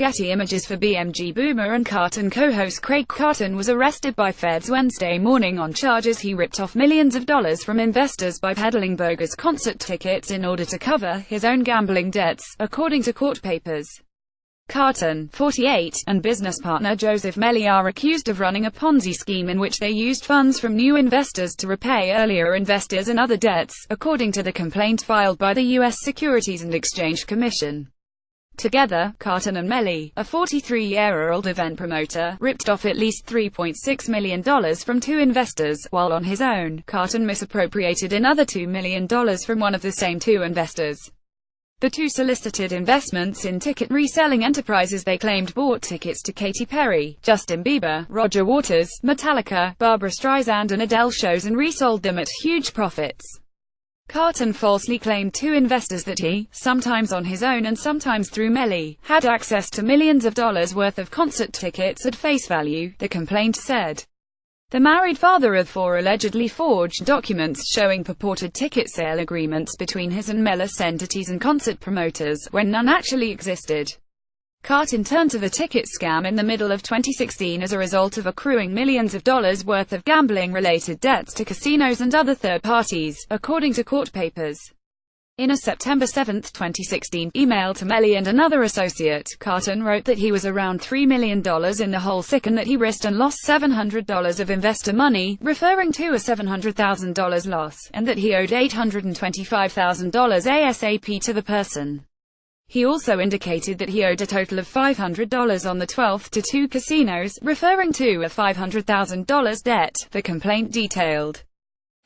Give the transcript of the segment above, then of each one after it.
Getty Images. For BMG. Boomer and Carton co-host Craig Carton was arrested by feds Wednesday morning on charges he ripped off millions of dollars from investors by peddling bogus concert tickets in order to cover his own gambling debts, according to court papers. Carton, 48, and business partner Joseph Melli are accused of running a Ponzi scheme in which they used funds from new investors to repay earlier investors and other debts, according to the complaint filed by the U.S. Securities and Exchange Commission. Together, Carton and Melli, a 43-year-old event promoter, ripped off at least $3.6 million from two investors, while on his own, Carton misappropriated another $2 million from one of the same two investors. The two solicited investments in ticket reselling enterprises they claimed bought tickets to Katy Perry, Justin Bieber, Roger Waters, Metallica, Barbra Streisand and Adele shows and resold them at huge profits. Carton falsely claimed two investors that he, sometimes on his own and sometimes through Melli, had access to millions of dollars worth of concert tickets at face value, the complaint said. The married father of four allegedly forged documents showing purported ticket sale agreements between his and Melli's entities and concert promoters, when none actually existed. Carton turned to the ticket scam in the middle of 2016 as a result of accruing millions of dollars worth of gambling-related debts to casinos and other third parties, according to court papers. In a September 7, 2016, email to Melli and another associate, Carton wrote that he was around $3 million in the hole sick and that he risked and lost $700 of investor money, referring to a $700,000 loss, and that he owed $825,000 ASAP to the person. He also indicated that he owed a total of $500 on the 12th to two casinos, referring to a $500,000 debt, the complaint detailed.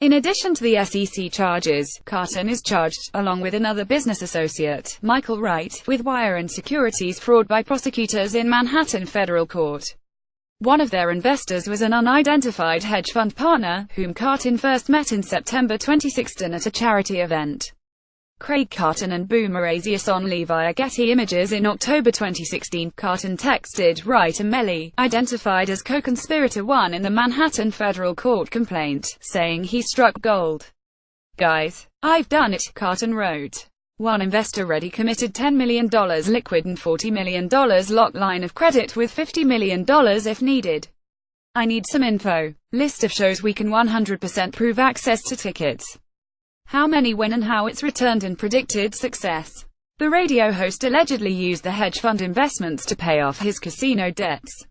In addition to the SEC charges, Carton is charged, along with another business associate, Michael Wright, with wire and securities fraud by prosecutors in Manhattan federal court. One of their investors was an unidentified hedge fund partner, whom Carton first met in September 2016 at a charity event. Craig Carton and Boomer Wfan via Getty Images. In October 2016, Carton texted Wright and Melli, identified as co-conspirator 1 in the Manhattan federal court complaint, saying he struck gold. "Guys, I've done it," Carton wrote. One investor ready committed $10 million liquid and $40 million locked line of credit with $50 million if needed. I need some info. List of shows we can 100% prove access to tickets. How many, when and how it's returned and predicted success. The radio host allegedly used the hedge fund investments to pay off his casino debts.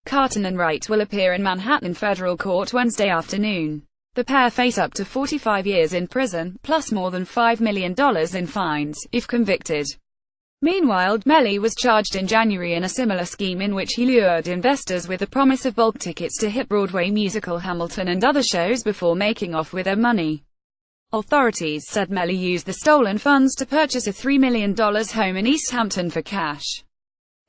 Carton and Wright will appear in Manhattan federal court Wednesday afternoon. The pair face up to 45 years in prison, plus more than $5 million in fines, if convicted. Meanwhile, Melli was charged in January in a similar scheme in which he lured investors with the promise of bulk tickets to hit Broadway musical Hamilton and other shows before making off with their money. Authorities said Melli used the stolen funds to purchase a $3 million home in East Hampton for cash.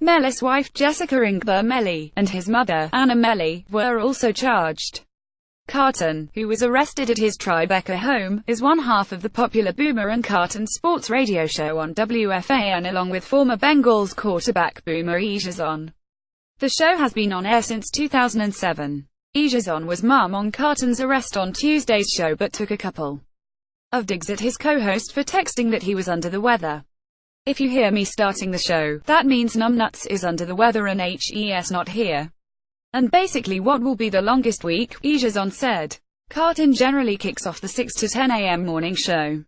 Melli's wife, Jessica Ingber Melli, and his mother, Anna Melli, were also charged. Carton, who was arrested at his Tribeca home, is one half of the popular Boomer and Carton sports radio show on Wfan along with former Bengals quarterback Boomer Wfan. The show has been on air since 2007. Wfan was mum on Carton's arrest on Tuesday's show but took a couple of digs at his co-host for texting that he was under the weather. "If you hear me starting the show, that means Numbnuts is under the weather and HES not here. And basically what will be the longest week," Wfan said. Carton generally kicks off the 6 to 10 a.m. morning show.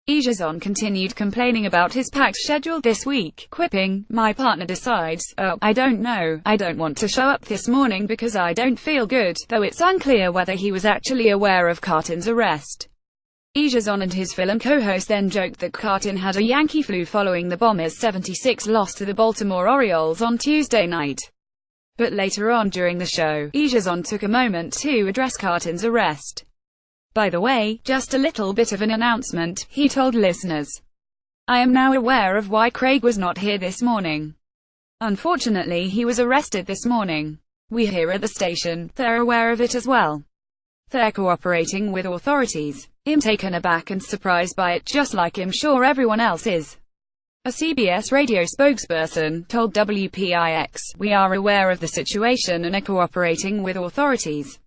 Wfan continued complaining about his packed schedule this week, quipping, "My partner decides, I don't know, I don't want to show up this morning because I don't feel good," though it's unclear whether he was actually aware of Carton's arrest. Wfan and his film co-host then joked that Carton had a Yankee flu following the Bombers' 76 loss to the Baltimore Orioles on Tuesday night. But later on during the show, Wfan took a moment to address Carton's arrest. "By the way, just a little bit of an announcement," he told listeners. "I am now aware of why Craig was not here this morning. Unfortunately, he was arrested this morning. We here at the station, they're aware of it as well. They're cooperating with authorities. I'm taken aback and surprised by it, just like I'm sure everyone else is." A CBS radio spokesperson told WPIX, "We are aware of the situation and are cooperating with authorities."